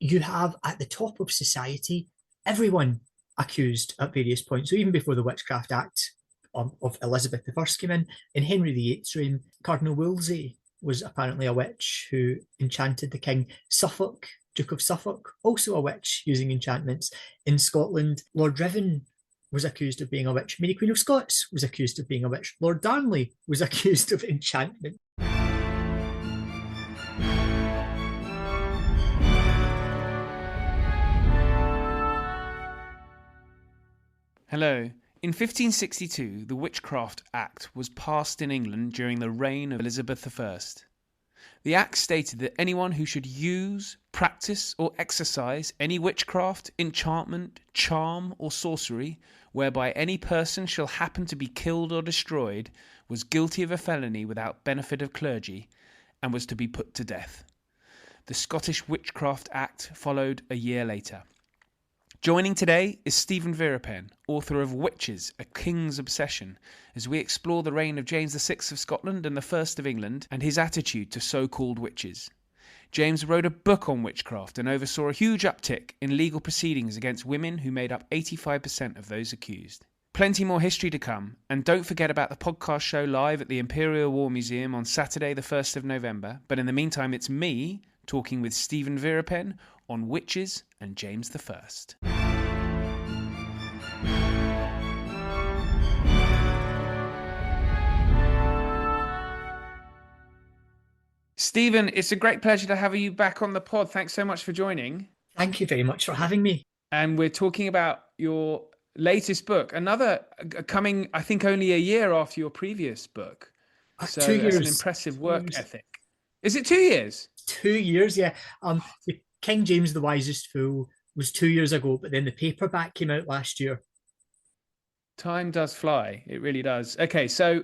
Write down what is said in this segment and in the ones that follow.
you have at the top of society everyone accused at various points. So even before the Witchcraft Act of Elizabeth I came in Henry VIII's reign, Cardinal Wolsey was apparently a witch who enchanted the king. Suffolk, Duke of Suffolk, also a witch using enchantments. In Scotland, Lord Riven was accused of being a witch. Mary Queen of Scots was accused of being a witch. Lord Darnley was accused of enchantment. Hello. In 1562, the Witchcraft Act was passed in England during the reign of Elizabeth I. The Act stated that anyone who should use, practise, or exercise any witchcraft, enchantment, charm, or sorcery, whereby any person shall happen to be killed or destroyed, was guilty of a felony without benefit of clergy, and was to be put to death. The Scottish Witchcraft Act followed a year later. Joining today is Steven Veerapen, author of Witches, A King's Obsession, as we explore the reign of James VI of Scotland and the First of England and his attitude to so-called witches. James wrote a book on witchcraft and oversaw a huge uptick in legal proceedings against women who made up 85% of those accused. Plenty more history to come, and don't forget about the podcast show live at the Imperial War Museum on Saturday the 1st of November, but in the meantime it's me talking with Steven Veerapen on witches and James I. Steven, it's a great pleasure to have you back on the pod. Thanks so much for joining. Thank you very much for having me. And we're talking about your latest book, another coming, I think, only a year after your previous book. So 2 years. That's an impressive work ethic. Is it 2 years? 2 years, yeah. The King James the Wisest Fool was 2 years ago, but then the paperback came out last year. Time does fly. It really does. Okay, so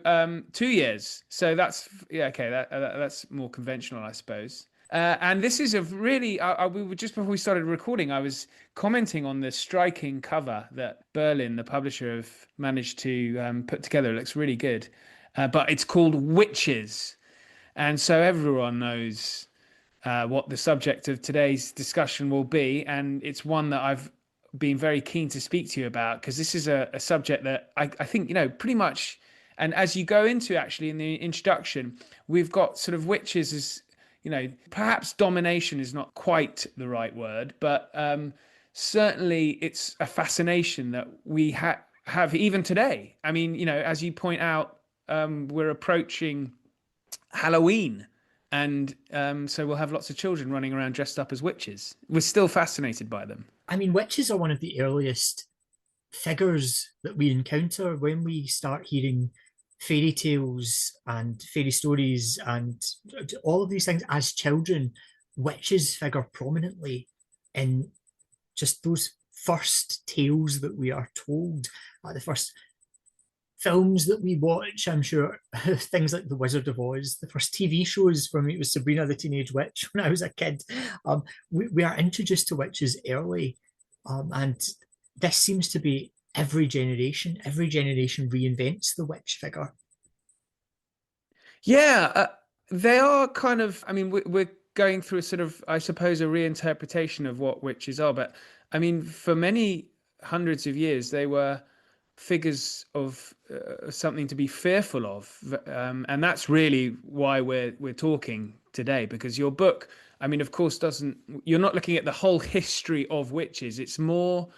2 years. So that's okay. That's more conventional, I suppose. And this is a really. We were just before we started recording. I was commenting on the striking cover that Berlin, the publisher, have managed to put together. It looks really good, but it's called Witches, and so everyone knows what the subject of today's discussion will be, and it's one that I've been very keen to speak to you about, because this is a subject that I think, pretty much, and as you go into actually in the introduction, we've got sort of witches as, perhaps domination is not quite the right word, but certainly it's a fascination that we have even today. I mean, as you point out, we're approaching Halloween, and so we'll have lots of children running around dressed up as witches. We're still fascinated by them. I mean, witches are one of the earliest figures that we encounter when we start hearing fairy tales and fairy stories and all of these things as children. Witches figure prominently in just those first tales that we are told, the first films that we watch. I'm sure things like The Wizard of Oz, the first TV shows for me, it was Sabrina the Teenage Witch when I was a kid. We are introduced to witches early, and this seems to be every generation reinvents the witch figure. Yeah, they are kind of, I mean, we're going through a sort of, I suppose, a reinterpretation of what witches are, but I mean, for many hundreds of years, they were figures of something to be fearful of, and that's really why we're talking today, because your book, I mean, of course, you're not looking at the whole history of witches. It's more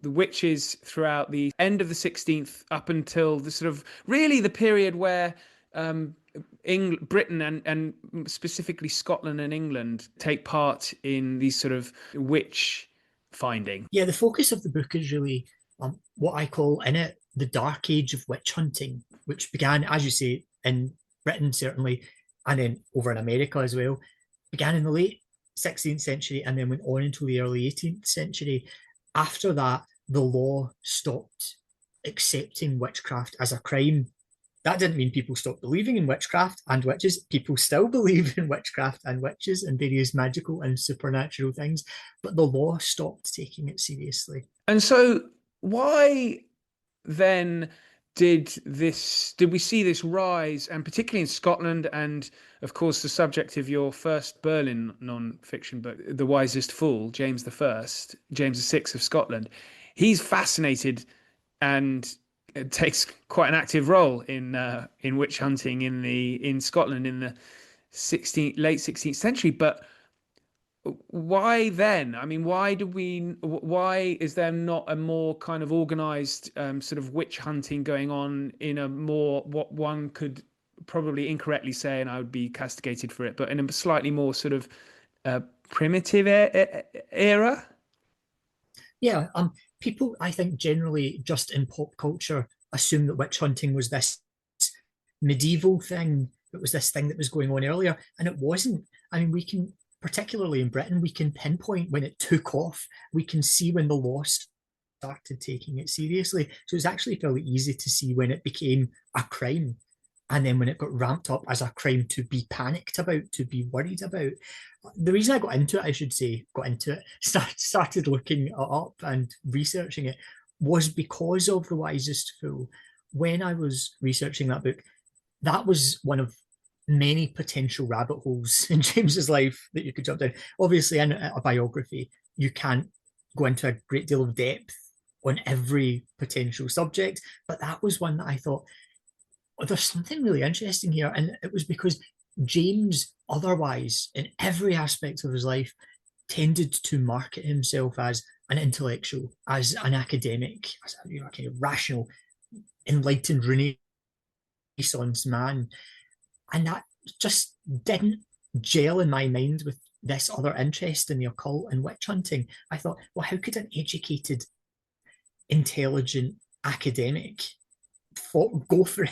the witches throughout the end of the 16th up until the sort of really the period where Britain and specifically Scotland and England take part in these sort of witch finding. Yeah, the focus of the book is really what I call in it the dark age of witch hunting, which began, as you say, in Britain certainly, and then over in America as well, began in the late 16th century and then went on until the early 18th century. After that, the law stopped accepting witchcraft as a crime. That didn't mean people stopped believing in witchcraft and witches. People still believe in witchcraft and witches and various magical and supernatural things, but the law stopped taking it seriously. And so why then did we see this rise, and particularly in Scotland, and of course the subject of your first Berlin non-fiction book, The Wisest Fool, James VI of Scotland. He's fascinated and takes quite an active role in witch hunting in Scotland in the late 16th century. But why then? I mean, why is there not a more kind of organized sort of witch hunting going on in a more, what one could probably incorrectly say, and I would be castigated for it, but in a slightly more sort of primitive era? Yeah, people, I think, generally just in pop culture assume that witch hunting was this medieval thing. It was this thing that was going on earlier, and it wasn't. I mean, we can, particularly in Britain, we can pinpoint when it took off. We can see when the law started taking it seriously. So it's actually fairly easy to see when it became a crime, and then when it got ramped up as a crime to be panicked about, to be worried about. The reason I got into it, I should say, started looking it up and researching it, was because of The Wisest Fool. When I was researching that book, that was one of many potential rabbit holes in James's life that you could jump down. Obviously, in a biography, you can't go into a great deal of depth on every potential subject, but that was one that I thought, oh, there's something really interesting here. And it was because James, otherwise, in every aspect of his life, tended to market himself as an intellectual, as an academic, as a kind of rational, enlightened Renaissance man. And that just didn't gel in my mind with this other interest in the occult and witch hunting. I thought, well, how could an educated, intelligent academic go for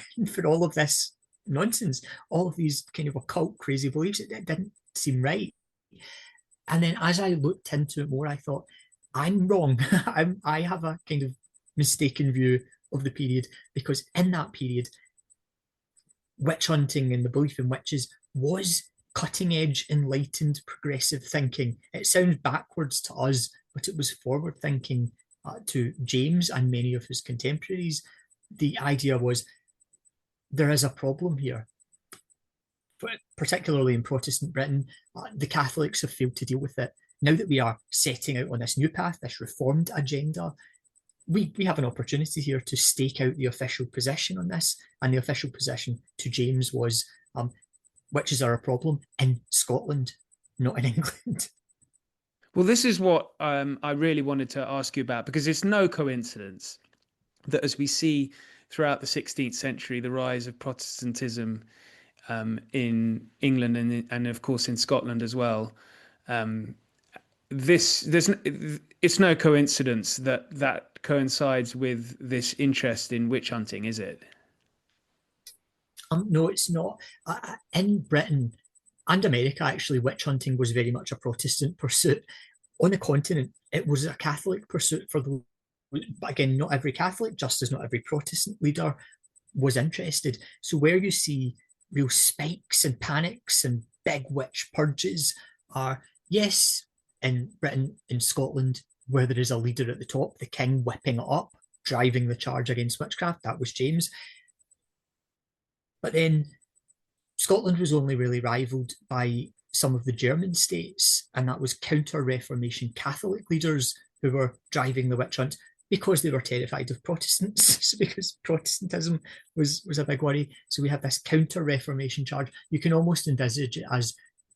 all of this nonsense, all of these kind of occult crazy beliefs? It didn't seem right. And then as I looked into it more, I thought, I'm wrong. I have a kind of mistaken view of the period, because in that period, witch hunting and the belief in witches was cutting edge, enlightened, progressive thinking. It sounds backwards to us, but it was forward thinking to James and many of his contemporaries. The idea was, there is a problem here. Particularly in Protestant Britain, the Catholics have failed to deal with it. Now that we are setting out on this new path, this reformed agenda, we have an opportunity here to stake out the official position on this. And the official position to James was, witches are a problem in Scotland, not in England. Well, this is what I really wanted to ask you about, because it's no coincidence that as we see throughout the 16th century, the rise of Protestantism in England and of course in Scotland as well, it's no coincidence that coincides with this interest in witch hunting, is it? No, it's not. In Britain and America, actually, witch hunting was very much a Protestant pursuit. On the continent, it was a Catholic pursuit for the. But again, not every Catholic, just as not every Protestant leader was interested. So where you see real spikes and panics and big witch purges are, yes, in Britain, in Scotland, where there is a leader at the top, the king whipping it up, driving the charge against witchcraft. That was James. But then Scotland was only really rivaled by some of the German states, and that was counter-Reformation Catholic leaders who were driving the witch hunt because they were terrified of Protestants, because Protestantism was a big worry. So we have this counter-Reformation charge. You can almost envisage it as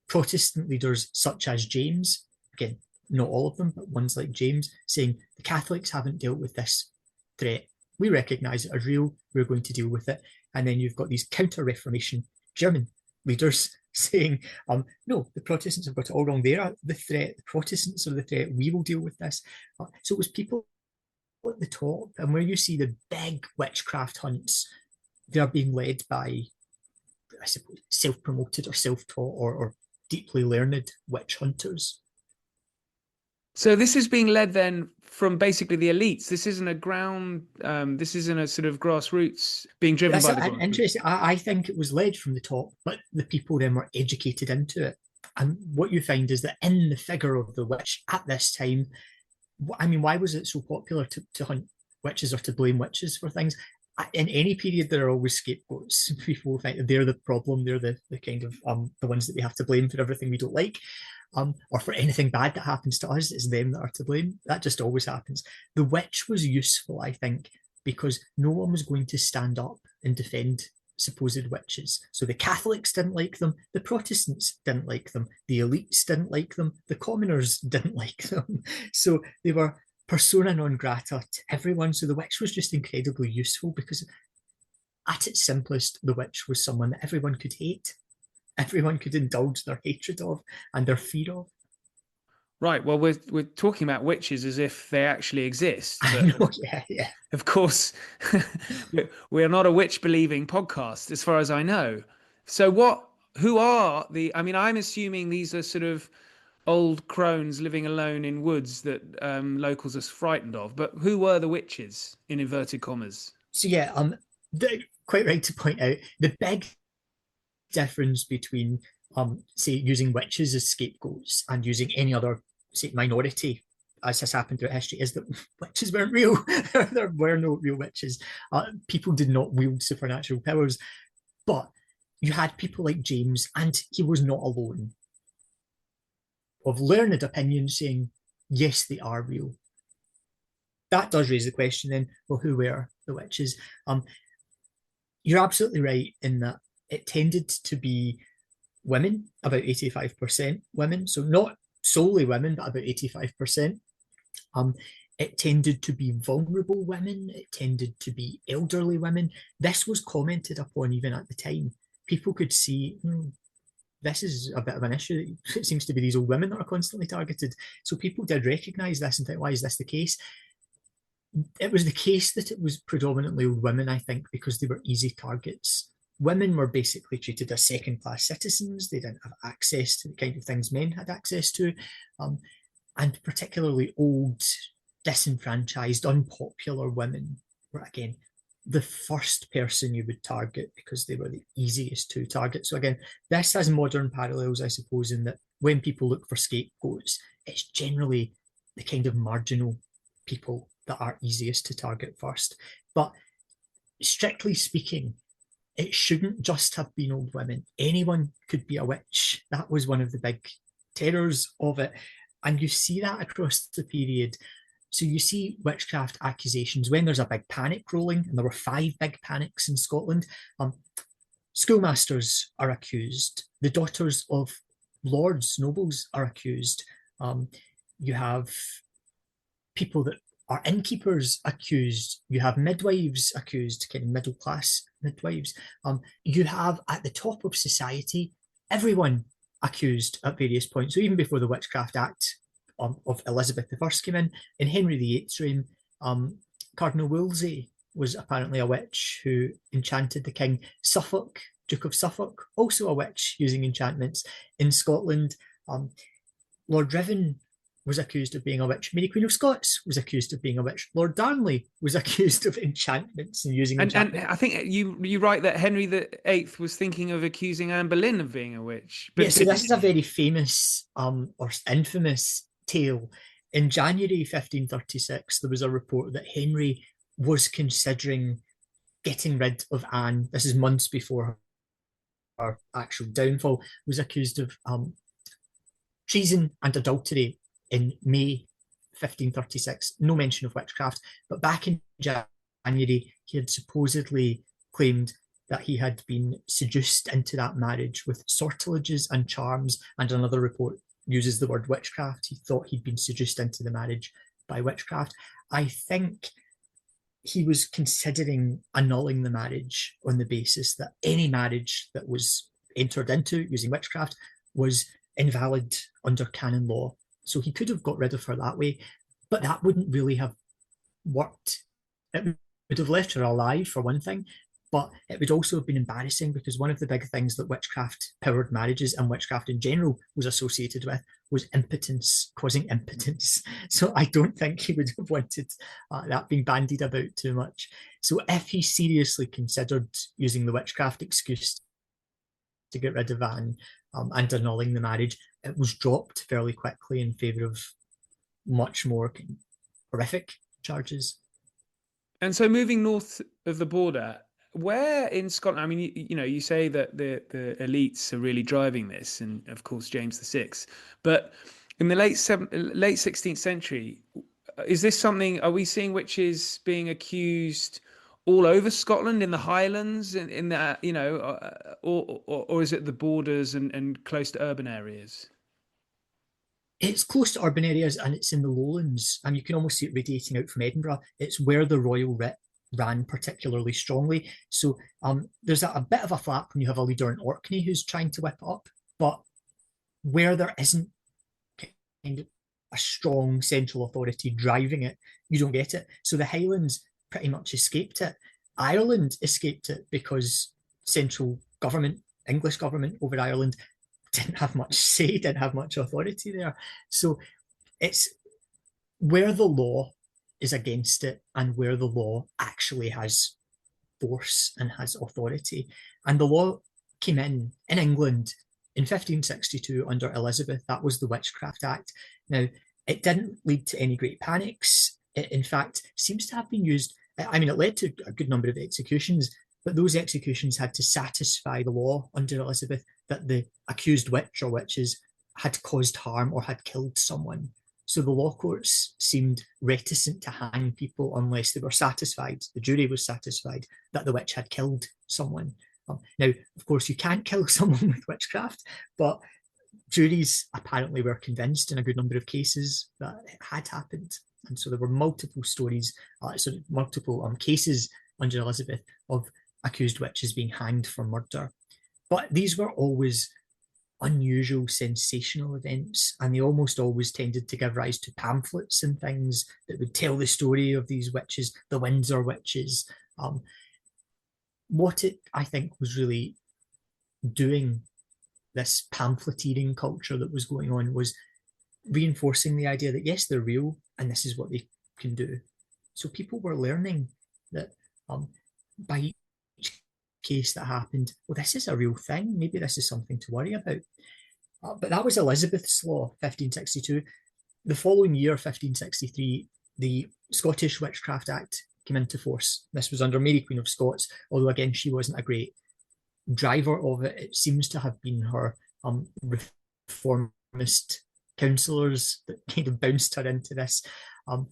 Protestant leaders such as James, again, not all of them, but ones like James, saying the Catholics haven't dealt with this threat. We recognise it as real, we're going to deal with it. And then you've got these counter-Reformation German leaders saying, no, the Protestants have got it all wrong. They are the threat. The Protestants are the threat. We will deal with this. So it was people at the top, and where you see the big witchcraft hunts, they're being led by, I suppose, self-promoted or self-taught or deeply learned witch hunters. So this is being led then from basically the elites. This isn't a this isn't a sort of grassroots being driven by the grassroots. Interesting. I think it was led from the top, but the people then were educated into it. And what you find is that in the figure of the witch at this time, I mean, why was it so popular to hunt witches or to blame witches for things? in any period, there are always scapegoats. People think they're the problem. They're the kind of the ones that we have to blame for everything we don't like, or for anything bad that happens to us. It's them that are to blame. That just always happens. The witch was useful, I think, because no one was going to stand up and defend supposed witches. So the Catholics didn't like them, the Protestants didn't like them, the elites didn't like them, the commoners didn't like them. So they were persona non grata to everyone. So the witch was just incredibly useful because, at its simplest, the witch was someone that everyone could hate, everyone could indulge their hatred of and their fear of. Right. Well, we're talking about witches as if they actually exist, I but know, yeah. of course, we're not a witch believing podcast, as far as I know. So, who are the? I mean, I'm assuming these are sort of old crones living alone in woods that locals are frightened of. But who were the witches, in inverted commas? So yeah, quite right to point out the big difference between say using witches as scapegoats and using any other, say, minority, as has happened throughout history, is that witches weren't real. There were no real witches. People did not wield supernatural powers, but you had people like James, and he was not alone, of learned opinion saying, yes, they are real. That does raise the question then, well, who were the witches? You're absolutely right in that it tended to be women, about 85% women. So not solely women, but about 85%. It tended to be vulnerable women. It tended to be elderly women. This was commented upon even at the time. People could see, this is a bit of an issue. It seems to be these old women that are constantly targeted. So people did recognise this and think, why is this the case? It was the case that it was predominantly old women, I think, because they were easy targets. Women were basically treated as second-class citizens. They didn't have access to the kind of things men had access to, and particularly old, disenfranchised, unpopular women were, again, the first person you would target because they were the easiest to target. So again, this has modern parallels, I suppose, in that when people look for scapegoats, it's generally the kind of marginal people that are easiest to target first. But strictly speaking, it shouldn't just have been old women. Anyone could be a witch. That was one of the big terrors of it. And you see that across the period. So you see witchcraft accusations when there's a big panic rolling, and there were 5 big panics in Scotland. Schoolmasters are accused. The daughters of lords, nobles are accused. You have people that are innkeepers accused. You have midwives accused, kind of middle class midwives. You have at the top of society everyone accused at various points. So even before the Witchcraft Act of Elizabeth I came in Henry VIII's reign, Cardinal Wolsey was apparently a witch who enchanted the king. Suffolk, Duke of Suffolk, also a witch using enchantments. In Scotland, Lord Riven was accused of being a witch. Mary Queen of Scots was accused of being a witch. Lord Darnley was accused of enchantments and using enchantments. And I think you write that Henry VIII was thinking of accusing Anne Boleyn of being a witch. But yeah, so this is a very famous or infamous tale. In January 1536, there was a report that Henry was considering getting rid of Anne. This is months before her actual downfall. Was accused of treason and adultery in May 1536. No mention of witchcraft, but back in January, he had supposedly claimed that he had been seduced into that marriage with sortileges and charms, and another report uses the word witchcraft. He thought he'd been seduced into the marriage by witchcraft. I think he was considering annulling the marriage on the basis that any marriage that was entered into using witchcraft was invalid under canon law. So he could have got rid of her that way, but that wouldn't really have worked. It would have left her alive, for one thing, but it would also have been embarrassing because one of the big things that witchcraft-powered marriages and witchcraft in general was associated with was impotence, causing impotence. So I don't think he would have wanted that being bandied about too much. So if he seriously considered using the witchcraft excuse to get rid of Anne and annulling the marriage, it was dropped fairly quickly in favour of much more horrific charges. And so moving north of the border, where in Scotland? I mean, you say that the elites are really driving this, and of course James VI. But in the late 16th century, is this something? Are we seeing witches being accused all over Scotland, in the Highlands, in that or is it the borders and close to urban areas? It's close to urban areas and it's in the lowlands, and you can almost see it radiating out from Edinburgh. It's where the royal writ ran particularly strongly. So there's a bit of a flap when you have a leader in Orkney who's trying to whip it up, but where there isn't kind of a strong central authority driving it, you don't get it. So the Highlands pretty much escaped it. Ireland escaped it because central government, English government over Ireland, didn't have much say, didn't have much authority there. So it's where the law is against it and where the law actually has force and has authority. And the law came in England in 1562 under Elizabeth. That was the Witchcraft Act. Now, it didn't lead to any great panics. It, in fact, seems to have been used. I mean, it led to a good number of executions, but those executions had to satisfy the law under Elizabeth that the accused witch or witches had caused harm or had killed someone. So the law courts seemed reticent to hang people unless they were satisfied, the jury was satisfied, that the witch had killed someone. Now, of course, you can't kill someone with witchcraft, but juries apparently were convinced in a good number of cases that it had happened. And so there were multiple stories, multiple cases under Elizabeth of accused witches being hanged for murder. But these were always unusual, sensational events, and they almost always tended to give rise to pamphlets and things that would tell the story of these witches, the Windsor witches. What it, I think, was really doing, this pamphleteering culture that was going on, was reinforcing the idea that yes, they're real and this is what they can do. So people were learning that by each case that happened, well, this is a real thing. Maybe this is something to worry about. But that was Elizabeth's law, 1562. The following year, 1563, the Scottish Witchcraft Act came into force. This was under Mary Queen of Scots, although again, she wasn't a great driver of it. It seems to have been her reformist councillors that kind of bounced her into this. And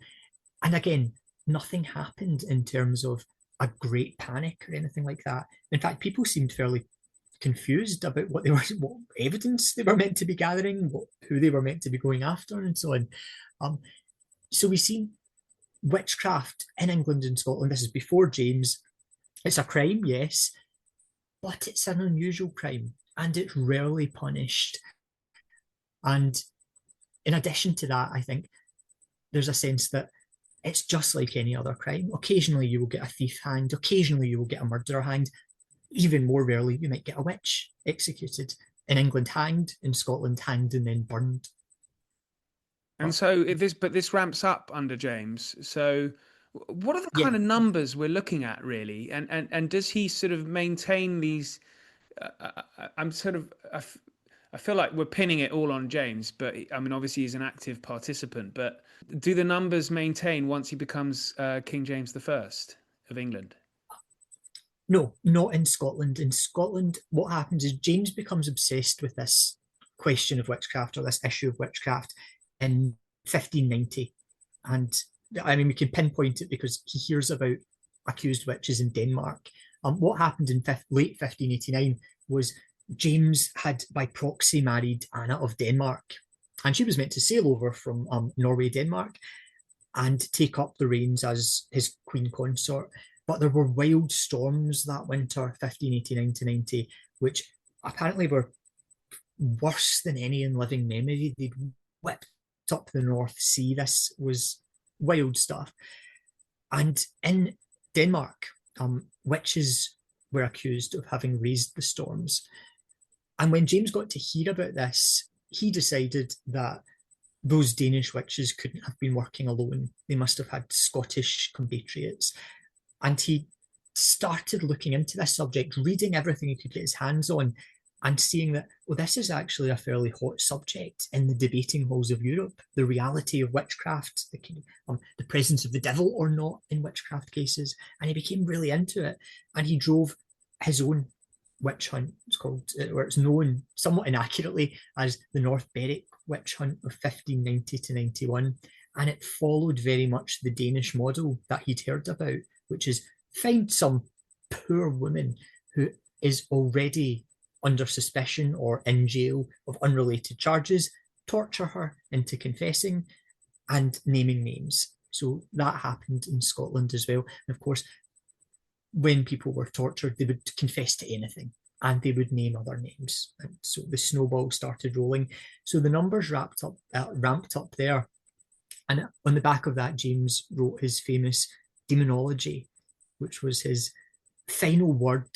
again, nothing happened in terms of a great panic or anything like that. In fact, people seemed fairly confused about what evidence they were meant to be gathering, who they were meant to be going after, and so on. So we see witchcraft in England and Scotland. This is before James. It's a crime, yes, but it's an unusual crime and it's rarely punished. And in addition to that, I think there's a sense that it's just like any other crime. Occasionally you will get a thief hanged, occasionally you will get a murderer hanged. Even more rarely, you might get a witch executed. In England, hanged; in Scotland, hanged and then burned. And so this ramps up under James. So what are the Yeah, kind of numbers we're looking at, really? And does he sort of maintain these? I'm sort of I feel like we're pinning it all on James, but I mean, obviously he's an active participant. But do the numbers maintain once he becomes King James the First of England? no, not in Scotland. In Scotland, what happens is James becomes obsessed with this question of witchcraft, or this issue of witchcraft, in 1590. And I mean, we can pinpoint it because he hears about accused witches in Denmark. What happened in late 1589 was James had by proxy married Anna of Denmark, and she was meant to sail over from Norway, Denmark, and take up the reins as his queen consort. But there were wild storms that winter, 1589 to 90, which apparently were worse than any in living memory. They'd whipped up the North Sea. This was wild stuff. And in Denmark, witches were accused of having raised the storms. And when James got to hear about this, he decided that those Danish witches couldn't have been working alone. They must have had Scottish compatriots. And he started looking into this subject, reading everything he could get his hands on. and seeing that, well, this is actually a fairly hot subject in the debating halls of Europe, the reality of witchcraft, the presence of the devil or not in witchcraft cases. And he became really into it. And he drove his own witch hunt. It's called, or it's known somewhat inaccurately as the North Berwick witch hunt of 1590 to 91. And it followed very much the Danish model that he'd heard about, which is find some poor woman who is already under suspicion or in jail of unrelated charges, torture her into confessing and naming names. So that happened in Scotland as well. And of course, when people were tortured, they would confess to anything and they would name other names. And so the snowball started rolling. So the numbers ramped up there. And on the back of that, James wrote his famous Demonology, which was his final word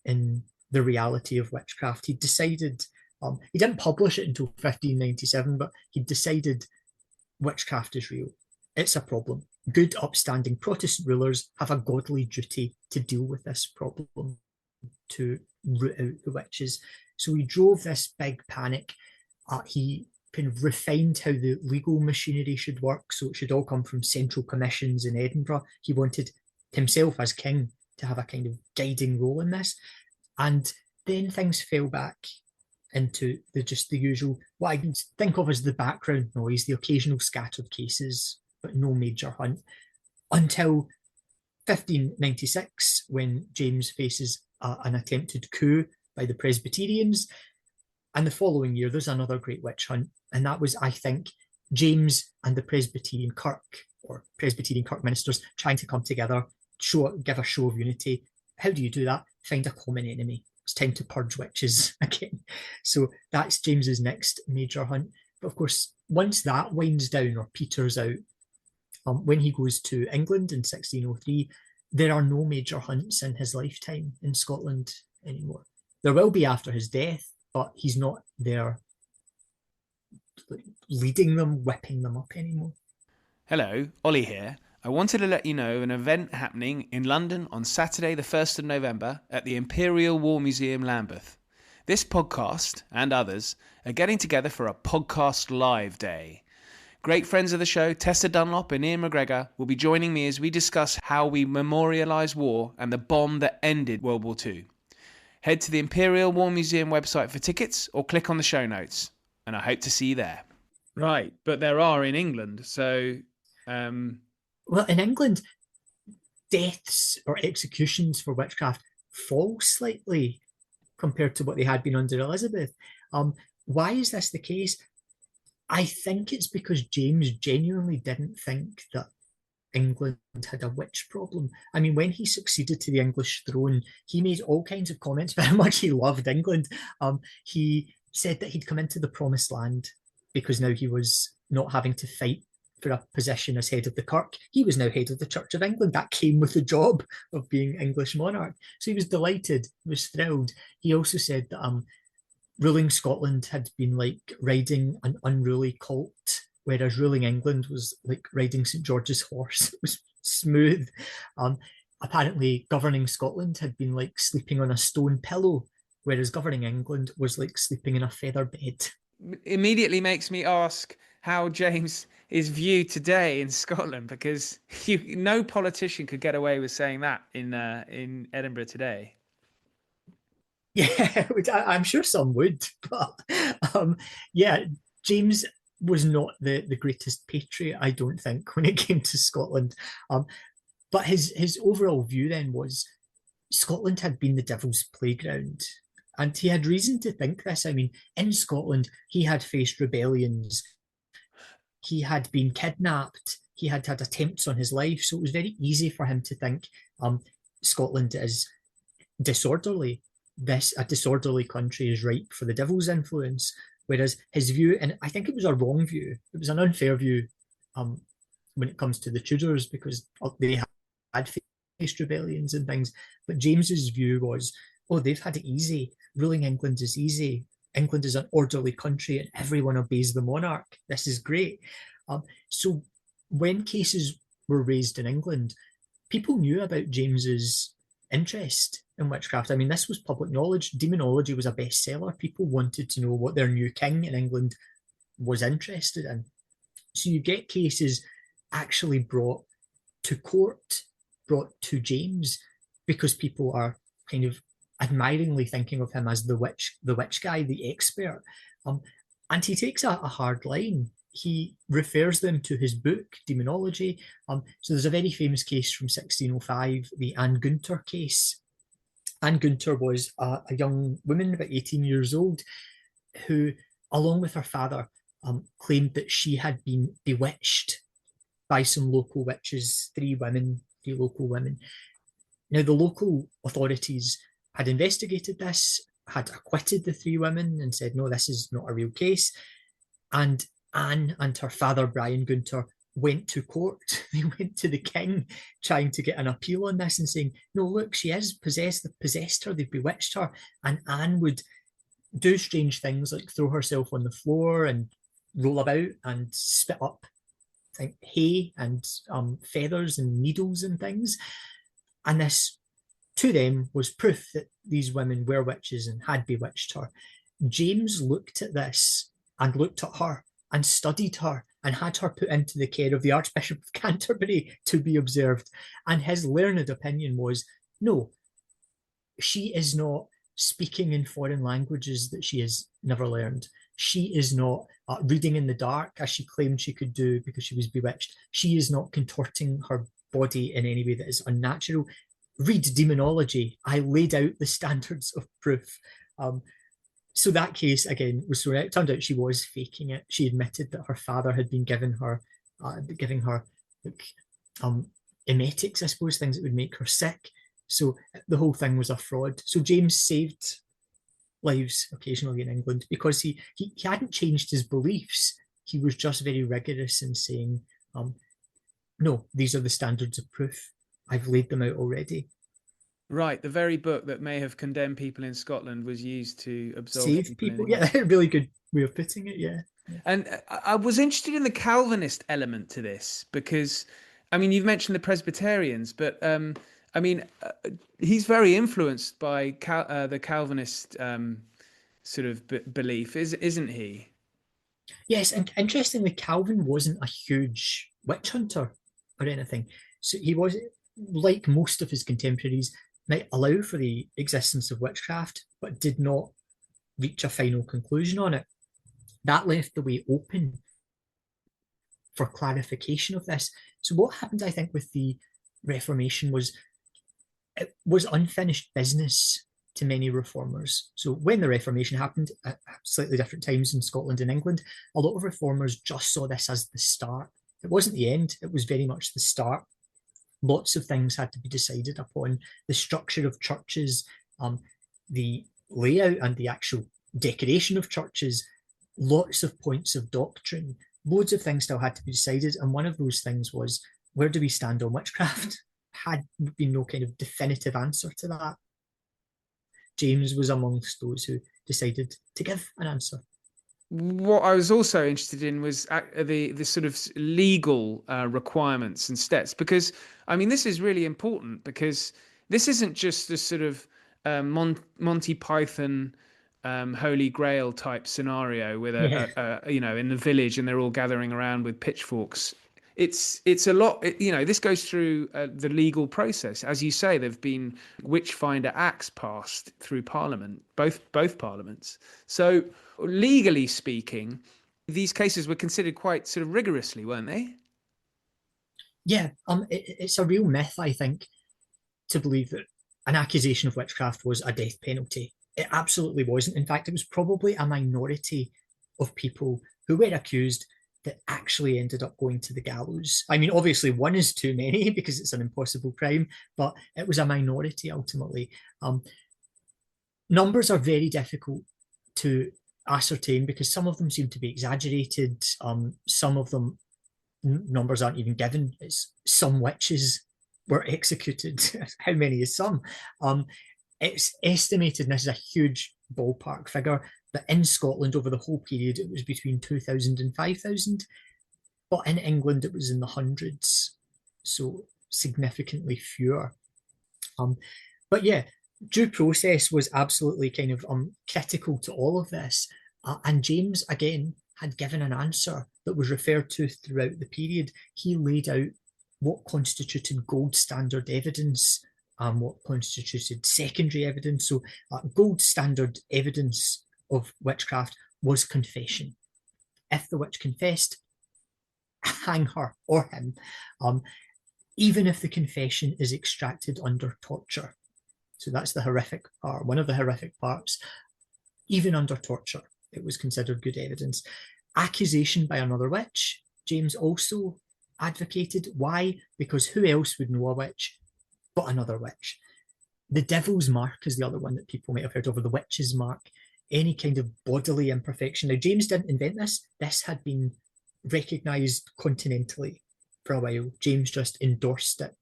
in the reality of witchcraft. He decided, he didn't publish it until 1597, but he decided witchcraft is real. It's a problem. Good, upstanding Protestant rulers have a godly duty to deal with this problem, to root out the witches. So he drove this big panic. He kind of refined how the legal machinery should work, so it should all come from central commissions in Edinburgh. He wanted himself as king to have a kind of guiding role in this. And then things fell back into just the usual, what I can think of as the background noise, the occasional scattered cases, but no major hunt, until 1596, when James faces an attempted coup by the Presbyterians. And the following year, there's another great witch hunt. And that was, I think, James and the Presbyterian Kirk, or Presbyterian Kirk ministers, trying to come together, give a show of unity. How do you do that? Find a common enemy. It's time to purge witches again. So that's James's next major hunt. But of course, once that winds down or peters out, when he goes to England in 1603, there are no major hunts in his lifetime in Scotland anymore. There will be after his death, but he's not there leading them, whipping them up anymore. Hello, Ollie here. I wanted to let you know of an event happening in London on Saturday the 1st of November at the Imperial War Museum, Lambeth. This podcast, and others, are getting together for a podcast live day. Great friends of the show, Tessa Dunlop and Ian McGregor, will be joining me as we discuss how we memorialise war and the bomb that ended World War II. Head to the Imperial War Museum website for tickets or click on the show notes, and I hope to see you there. Right, but there are in England, so... Well, in England, deaths or executions for witchcraft fall slightly compared to what they had been under Elizabeth. Why is this the case? I think it's because James genuinely didn't think that England had a witch problem. I mean, when he succeeded to the English throne, he made all kinds of comments about how much he loved England. He said that he'd come into the promised land because now he was not having to fight for a position as head of the Kirk. He was now head of the Church of England. That came with the job of being English monarch. So he was delighted, was thrilled. He also said that ruling Scotland had been like riding an unruly colt, whereas ruling England was like riding St. George's horse. It was smooth. Apparently, governing Scotland had been like sleeping on a stone pillow, whereas governing England was like sleeping in a feather bed. Immediately makes me ask how James is viewed today in Scotland, because no politician could get away with saying that in Edinburgh today. Yeah, I'm sure some would, but yeah, James was not the greatest patriot, I don't think, when it came to Scotland. But his overall view then was Scotland had been the devil's playground. And he had reason to think this. I mean, in Scotland, he had faced rebellions. He had been kidnapped. He had had attempts on his life. So it was very easy for him to think Scotland is disorderly. A disorderly country is ripe for the devil's influence. Whereas his view, and I think it was a wrong view, it was an unfair view when it comes to the Tudors, because they had faced rebellions and things. But James's view was, oh, they've had it easy. Ruling England is easy. England is an orderly country and everyone obeys the monarch. This is great. So when cases were raised in England, people knew about James's interest in witchcraft. I mean, this was public knowledge. Demonology was a bestseller. People wanted to know what their new king in England was interested in. So you get cases actually brought to court, brought to James, because people are kind of admiringly thinking of him as the witch guy, the expert. And he takes a hard line. He refers them to his book, Demonology. So there's a very famous case from 1605, the Anne Gunter case. Anne Gunter was a young woman, about 18 years old, who, along with her father, claimed that she had been bewitched by some local witches, three local women. Now, the local authorities had investigated this, had acquitted the three women and said, no, this is not a real case. And Anne and her father, Brian Gunter, went to court. They went to the king trying to get an appeal on this and saying, no, look, she is possessed. They've possessed her. They've bewitched her. And Anne would do strange things like throw herself on the floor and roll about and spit up hay and feathers and needles and things. And this, to them, was proof that these women were witches and had bewitched her. James looked at this and looked at her and studied her and had her put into the care of the Archbishop of Canterbury to be observed. And his learned opinion was, no, she is not speaking in foreign languages that she has never learned. She is not reading in the dark as she claimed she could do because she was bewitched. She is not contorting her body in any way that is unnatural. Read Demonology. I laid out the standards of proof. So that case, again, was thrown out. It turned out she was faking it. She admitted that her father had been giving her like, emetics, I suppose, things that would make her sick. So the whole thing was a fraud. So James saved lives occasionally in England because he hadn't changed his beliefs. He was just very rigorous in saying, no, these are the standards of proof. I've laid them out already. Right, the very book that may have condemned people in Scotland was used to absolve Save people. Yeah, a really good way of putting it. Yeah. And I was interested in the Calvinist element to this because, I mean, you've mentioned the Presbyterians, but I mean, he's very influenced by the Calvinist sort of belief, isn't he? Yes, and interestingly, Calvin wasn't a huge witch hunter or anything. So he was, like most of his contemporaries, might allow for the existence of witchcraft, but did not reach a final conclusion on it. That left the way open for clarification of this. So what happened, I think, with the Reformation was it was unfinished business to many reformers. So when the Reformation happened at slightly different times in Scotland and England, a lot of reformers just saw this as the start. It wasn't the end, it was very much the start. Lots of things had to be decided upon. The structure of churches, the layout and the actual decoration of churches, lots of points of doctrine, loads of things still had to be decided. And one of those things was, where do we stand on witchcraft? Had been no kind of definitive answer to that. James was amongst those who decided to give an answer. What I was also interested in was the sort of legal requirements and steps, because I mean this is really important because this isn't just a sort of Monty Python Holy Grail type scenario with a you know, in the village and they're all gathering around with pitchforks. It's a lot, you know, this goes through the legal process. As you say, there've been Witchfinder Acts passed through Parliament, both parliaments. So legally speaking, these cases were considered quite sort of rigorously, weren't they? Yeah, it's a real myth, I think, to believe that an accusation of witchcraft was a death penalty. It absolutely wasn't. In fact, it was probably a minority of people who were accused that actually ended up going to the gallows. I mean, obviously, one is too many because it's an impossible crime, but it was a minority ultimately. Numbers are very difficult to ascertain because some of them seem to be exaggerated. Some of them numbers aren't even given. It's some witches were executed. How many is some? It's estimated, and this is a huge ballpark figure, that in Scotland over the whole period it was between 2,000 and 5,000, but in England it was in the hundreds, so significantly fewer. But yeah, due process was absolutely kind of critical to all of this. And James, again, had given an answer that was referred to throughout the period. He laid out what constituted gold standard evidence and what constituted secondary evidence. So, gold standard evidence of witchcraft was confession. If the witch confessed, hang her or him, um, even if the confession is extracted under torture. So that's the horrific part, one of the horrific parts. Even under torture, it was considered good evidence. Accusation by another witch, James also advocated. Why? Because who else would know a witch but another witch? The devil's mark is the other one that people might have heard of, or the witch's mark. Any kind of bodily imperfection. Now, James didn't invent this. This had been recognised continentally for a while. James just endorsed it.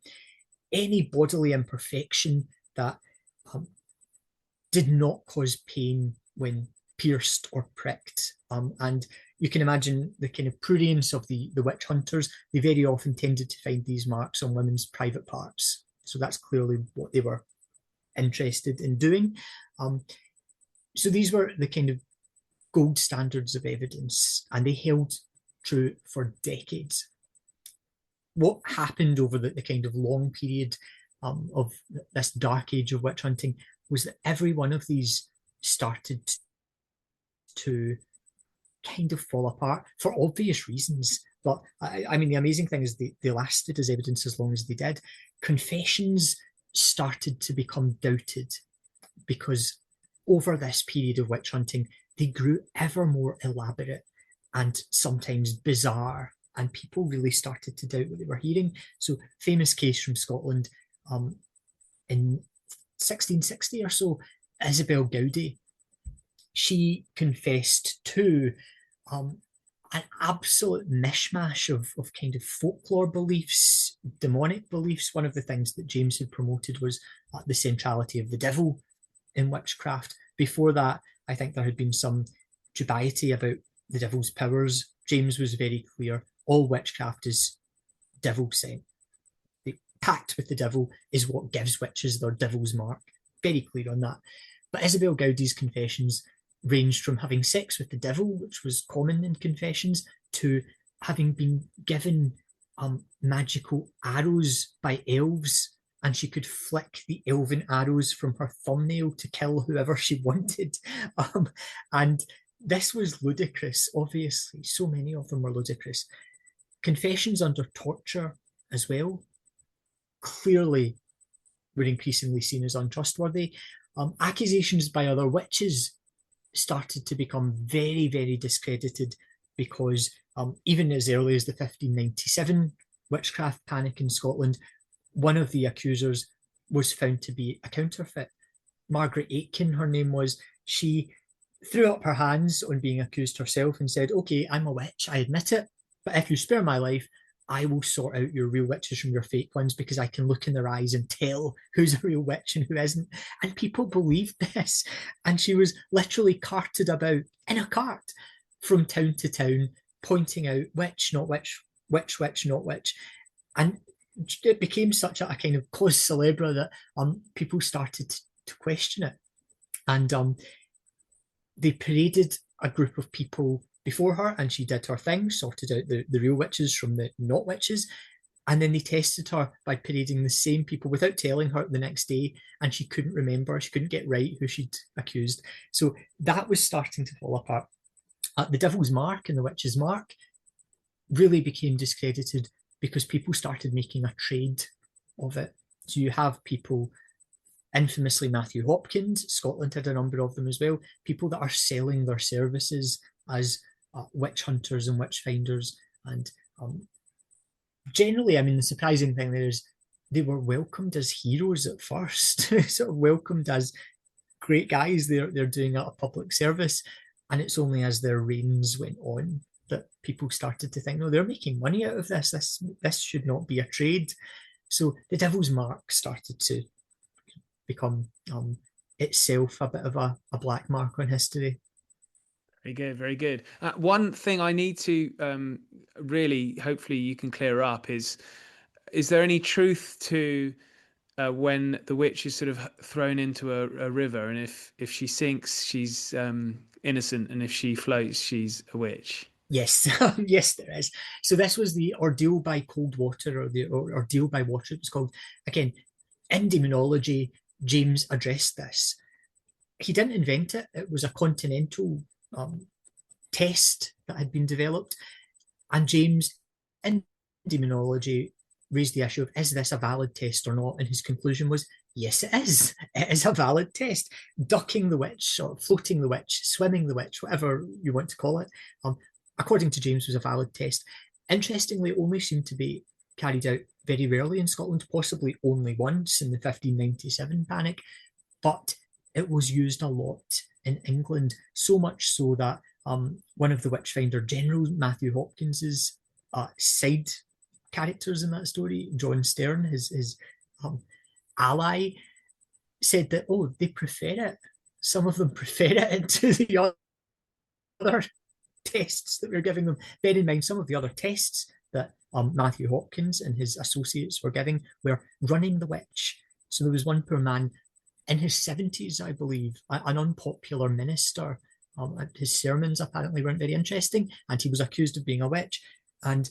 Any bodily imperfection that did not cause pain when pierced or pricked. And you can imagine the kind of prurience of the witch hunters. They very often tended to find these marks on women's private parts. So that's clearly what they were interested in doing. So these were the kind of gold standards of evidence, and they held true for decades. What happened over the kind of long period of this dark age of witch hunting was that every one of these started to kind of fall apart for obvious reasons. But I mean, the amazing thing is they lasted as evidence as long as they did. Confessions started to become doubted because over this period of witch hunting, they grew ever more elaborate and sometimes bizarre, and people really started to doubt what they were hearing. So, famous case from Scotland in 1660 or so, Isabel Gowdy, she confessed to an absolute mishmash of kind of folklore beliefs, demonic beliefs. One of the things that James had promoted was the centrality of the devil in witchcraft. Before that, I think there had been some dubiety about the devil's powers. James was very clear: all witchcraft is devil sent. The pact with the devil is what gives witches their devil's mark. Very clear on that. But Isabel Gowdy's confessions ranged from having sex with the devil, which was common in confessions, to having been given magical arrows by elves, and she could flick the elven arrows from her thumbnail to kill whoever she wanted. And this was ludicrous, obviously. So many of them were ludicrous. Confessions under torture as well clearly were increasingly seen as untrustworthy. Accusations by other witches started to become very, very discredited because even as early as the 1597 witchcraft panic in Scotland, one of the accusers was found to be a counterfeit. Margaret Aitken, her name was, she threw up her hands on being accused herself and said, "Okay, I'm a witch, I admit it, but if you spare my life, I will sort out your real witches from your fake ones because I can look in their eyes and tell who's a real witch and who isn't." And people believed this. And she was literally carted about in a cart from town to town, pointing out witch, not witch, witch, witch, not witch. And it became such a kind of cause célèbre that people started to question it. And they paraded a group of people before her, and she did her thing, sorted out the real witches from the not witches. And then they tested her by parading the same people without telling her the next day, and she couldn't remember, she couldn't get right who she'd accused. So that was starting to fall apart. The devil's mark and the witch's mark really became discredited because people started making a trade of it. So you have people, infamously Matthew Hopkins, Scotland had a number of them as well, people that are selling their services as witch hunters and witch finders. And generally, I mean, the surprising thing there is they were welcomed as heroes at first, sort of welcomed as great guys. They're doing a public service, and it's only as their reigns went on that people started to think, no, they're making money out of this. This should not be a trade. So the devil's mark started to become itself a bit of a black mark on history. Very good, very good. One thing I need to really, hopefully, you can clear up is there any truth to when the witch is sort of thrown into a river, and if she sinks, she's innocent, and if she floats, she's a witch. Yes, yes, there is. So this was the ordeal by cold water, or the ordeal by water, it was called. Again, in demonology, James addressed this. He didn't invent it. It was a continental test that had been developed. And James, in demonology, raised the issue of, is this a valid test or not? And his conclusion was, yes, it is. It is a valid test. Ducking the witch, or floating the witch, swimming the witch, whatever you want to call it, according to James, was a valid test. Interestingly, it only seemed to be carried out very rarely in Scotland, possibly only once in the 1597 panic, but it was used a lot in England, so much so that one of the Witchfinder generals, Matthew Hopkins's side characters in that story, John Stern, his ally, said that, oh, they prefer it. Some of them prefer it to the other tests that we're giving them. Bear in mind, some of the other tests that Matthew Hopkins and his associates were giving were running the witch. So there was one poor man in his 70s, I believe, an unpopular minister. His sermons apparently weren't very interesting, and he was accused of being a witch. And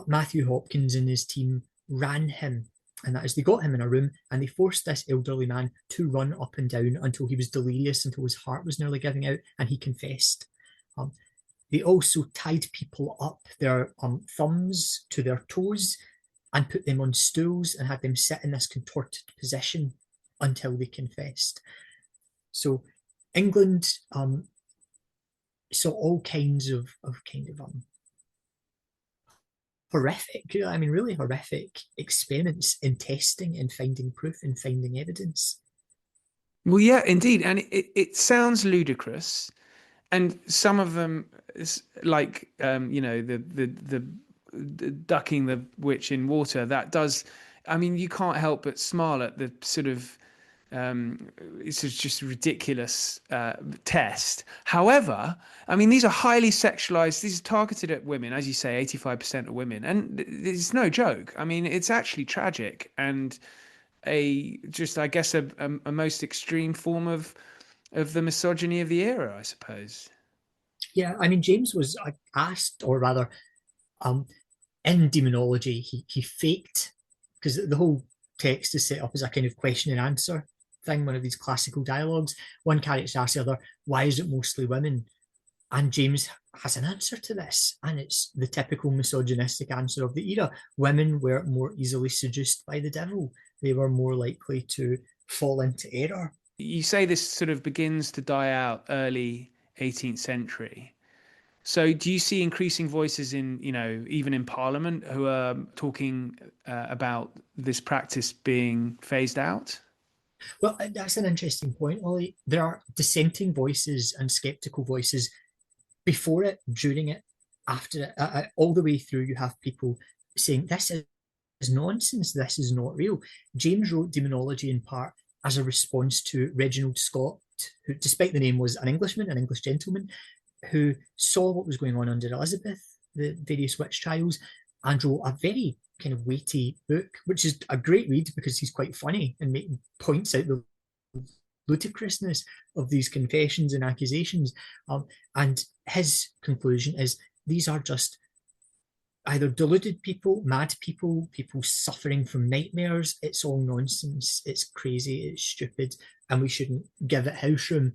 Matthew Hopkins and his team ran him, and that is, they got him in a room and they forced this elderly man to run up and down until he was delirious, until his heart was nearly giving out, and he confessed. They also tied people up, their thumbs to their toes, and put them on stools and had them sit in this contorted position until they confessed. So England saw all kinds of horrific, I mean, really horrific experiments in testing and finding proof and finding evidence. Well, yeah, indeed, and it sounds ludicrous, and some of them, like the ducking the witch in water, that does. I mean, you can't help but smile at the sort of it's just a ridiculous test. However, I mean, these are highly sexualized. These are targeted at women, as you say, 85% of women, and it's no joke. I mean, it's actually tragic, and I guess, a most extreme form of the misogyny of the era, I suppose. Yeah, I mean, James was asked, or rather, in demonology, he faked, because the whole text is set up as a kind of question and answer thing, one of these classical dialogues. One character asks the other, why is it mostly women? And James has an answer to this, and it's the typical misogynistic answer of the era. Women were more easily seduced by the devil. They were more likely to fall into error. You say this sort of begins to die out early 18th century. So do you see increasing voices in, even in Parliament, who are talking about this practice being phased out? Well, that's an interesting point, Ollie. There are dissenting voices and skeptical voices before it, during it, after it, all the way through. You have people saying this is nonsense, this is not real. James wrote Demonology in part as a response to Reginald Scott, who, despite the name, was an Englishman, an English gentleman, who saw what was going on under Elizabeth, the various witch trials, and wrote a very kind of weighty book, which is a great read because he's quite funny and points out the ludicrousness of these confessions and accusations. And his conclusion is these are just either deluded people, mad people, people suffering from nightmares. It's all nonsense. It's crazy. It's stupid. And we shouldn't give it house room.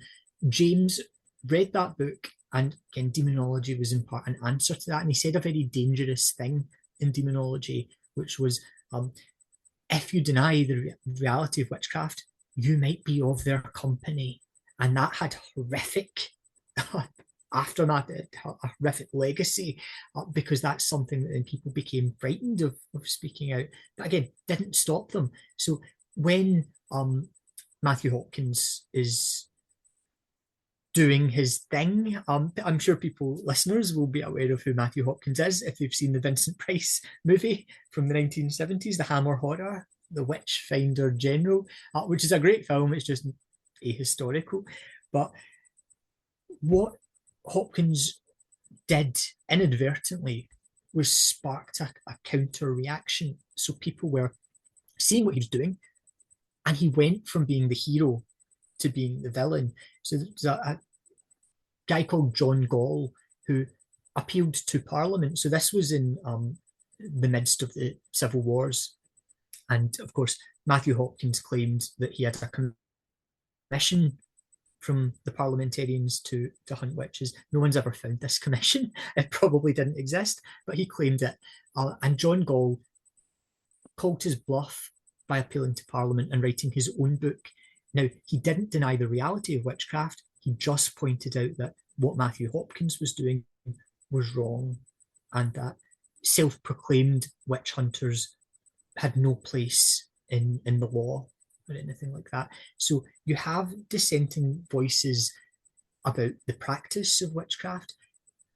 James read that book, and again, demonology was in part an answer to that. And he said a very dangerous thing in demonology, which was, if you deny the reality of witchcraft, you might be of their company. And that had horrific aftermath, a horrific legacy, because that's something that then people became frightened of speaking out. But again, didn't stop them. So when Matthew Hopkins is doing his thing, I'm sure listeners will be aware of who Matthew Hopkins is if they've seen the Vincent Price movie from the 1970s, the Hammer Horror, the Witchfinder General, which is a great film. It's just ahistorical. But what Hopkins did inadvertently was sparked a counter reaction. So people were seeing what he was doing, and he went from being the hero to being the villain. So there's a guy called John Gall who appealed to Parliament. So this was in the midst of the civil wars, and of course Matthew Hopkins claimed that he had a commission from the parliamentarians to hunt witches. No one's ever found this commission. It probably didn't exist, but he claimed it. And John Gall called his bluff by appealing to Parliament and writing his own book. Now, he didn't deny the reality of witchcraft. He just pointed out that what Matthew Hopkins was doing was wrong, and that self-proclaimed witch hunters had no place in the law or anything like that. So you have dissenting voices about the practice of witchcraft,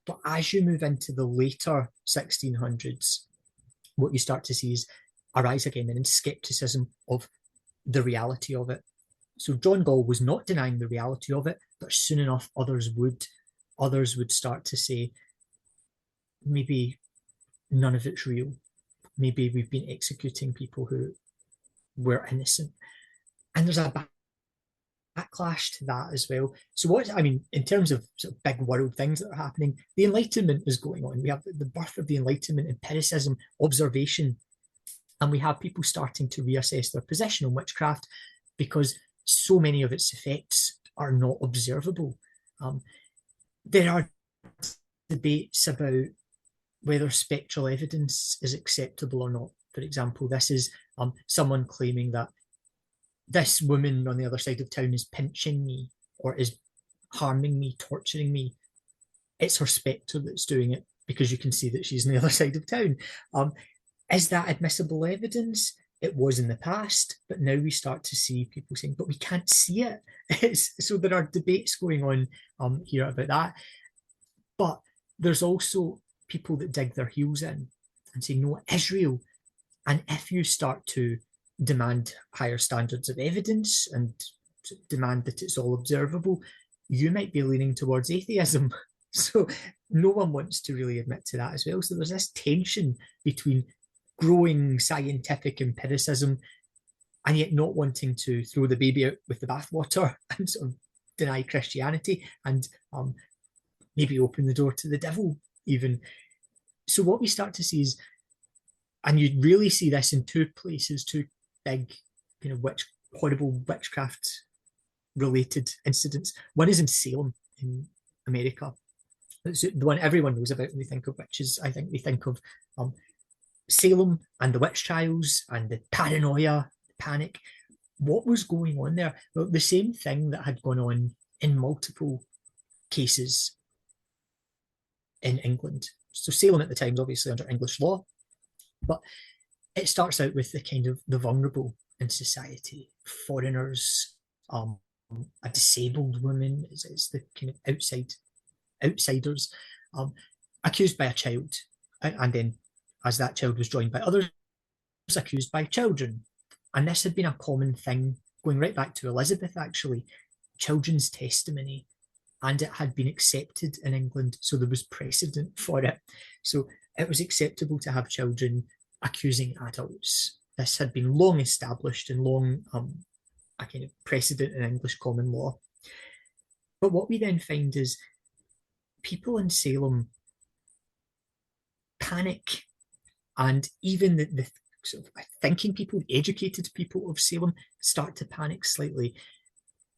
but as you move into the later 1600s, what you start to see is a rise again in skepticism of the reality of it. So John Gall was not denying the reality of it, but soon enough others would start to say, maybe none of it's real. Maybe we've been executing people who were innocent. And there's a backlash to that as well. So in terms of sort of big world things that are happening, the Enlightenment is going on. We have the birth of the Enlightenment, empiricism, observation, and we have people starting to reassess their position on witchcraft because so many of its effects are not observable. There are debates about whether spectral evidence is acceptable or not. For example, this is someone claiming that this woman on the other side of town is pinching me or is harming me, torturing me. It's her spectre that's doing it because you can see that she's on the other side of town. Is that admissible evidence? It was in the past, but now we start to see people saying, but we can't see it. So there are debates going on here about that. But there's also people that dig their heels in and say, no, Israel. And if you start to demand higher standards of evidence and demand that it's all observable, you might be leaning towards atheism. So no one wants to really admit to that as well. So there's this tension between growing scientific empiricism and yet not wanting to throw the baby out with the bathwater and sort of deny Christianity and maybe open the door to the devil even. So what we start to see is, and you really see this in two places, two big horrible witchcraft related incidents. One is in Salem in America. It's the one everyone knows about when we think of witches. I think we think of Salem and the witch trials and the paranoia, the panic. What was going on there? Well, the same thing that had gone on in multiple cases in England. So Salem at the time was obviously under English law, but it starts out with the kind of the vulnerable in society, foreigners, a disabled woman, it's the kind of outsiders, accused by a child, and then as that child was joined by others, accused by children. And this had been a common thing going right back to Elizabeth, actually, children's testimony, and it had been accepted in England, so there was precedent for it. So it was acceptable to have children accusing adults. This had been long established and long a kind of precedent in English common law. But what we then find is people in Salem panic, and even the sort of thinking people, the educated people of Salem start to panic slightly.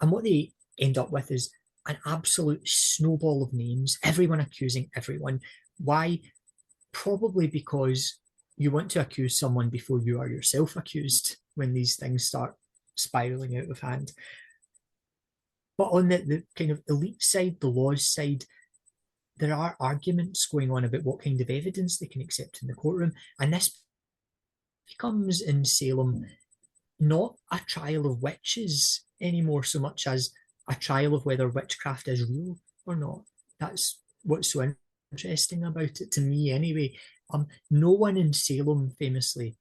And what they end up with is an absolute snowball of names, everyone accusing everyone. Why? Probably because you want to accuse someone before you are yourself accused when these things start spiraling out of hand. But on the kind of elite side, the laws side, there are arguments going on about what kind of evidence they can accept in the courtroom. And this becomes in Salem not a trial of witches anymore so much as a trial of whether witchcraft is real or not. That's what's so interesting about it to me anyway. No one in Salem famously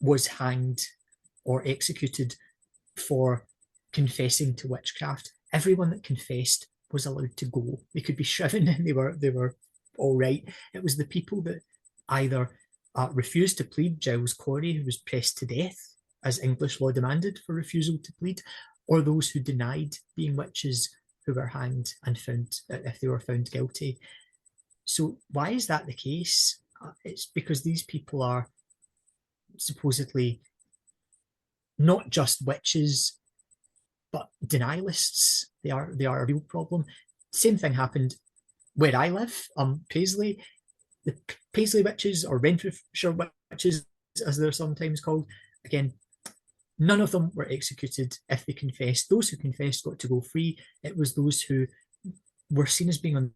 was hanged or executed for confessing to witchcraft. Everyone that confessed was allowed to go. They could be shriven and they were all right. It was the people that either refused to plead, Giles Corey, who was pressed to death as English law demanded for refusal to plead, or those who denied being witches, who were hanged and found if they were found guilty. So why is that the case? It's because these people are supposedly not just witches, but denialists. They are a real problem. Same thing happened where I live, Paisley. The Paisley witches, or Renfrewshire witches, as they're sometimes called, again, none of them were executed if they confessed. Those who confessed got to go free. It was those who were seen as being on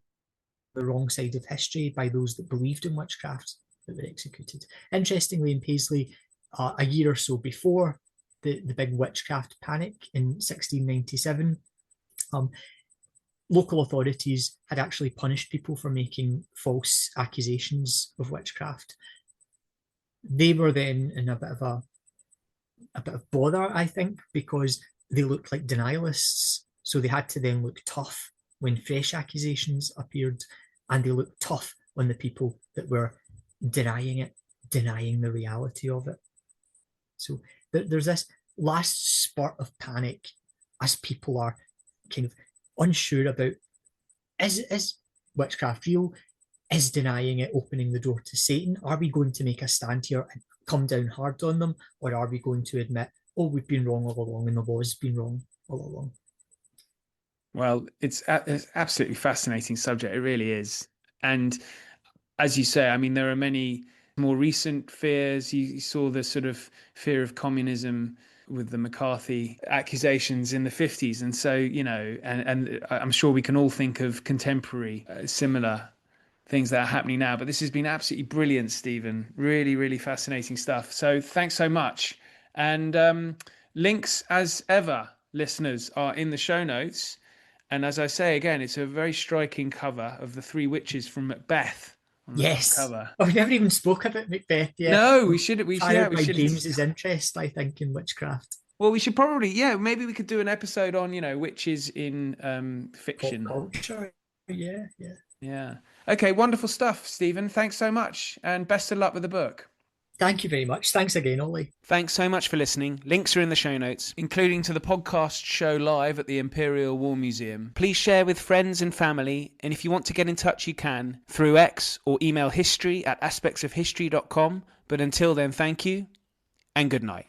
the wrong side of history by those that believed in witchcraft that were executed. Interestingly, in Paisley, a year or so before the big witchcraft panic in 1697, local authorities had actually punished people for making false accusations of witchcraft. They were then in a bit of bother, I think, because they looked like denialists. So they had to then look tough when fresh accusations appeared, and they looked tough on the people that were denying it, denying the reality of it. So there's this last spurt of panic as people are kind of unsure about, is witchcraft real? Is denying it opening the door to Satan? Are we going to make a stand here and come down hard on them? Or are we going to admit, oh, we've been wrong all along and the law's been wrong all along? Well, it's absolutely fascinating subject. It really is. And as you say, I mean, there are many more recent fears. You saw the sort of fear of communism with the McCarthy accusations in the 50s. And so, you know, and I'm sure we can all think of contemporary similar things that are happening now. But this has been absolutely brilliant, Stephen. Really, really fascinating stuff. So thanks so much. And links, as ever, listeners, are in the show notes. And as I say again, it's a very striking cover of the three witches from Macbeth. Yes. Cover. Oh, we never even spoke about Macbeth yet. No, we should. Fired by James's interest, I think, in witchcraft. Well, we should probably, maybe we could do an episode on, you know, witches in fiction. Pop culture. Yeah. Okay, wonderful stuff, Stephen. Thanks so much, and best of luck with the book. Thank you very much. Thanks again, Ollie. Thanks so much for listening. Links are in the show notes, including to the podcast show live at the Imperial War Museum. Please share with friends and family, and if you want to get in touch, you can through X or email history@aspectsofhistory.com. But until then, thank you and good night.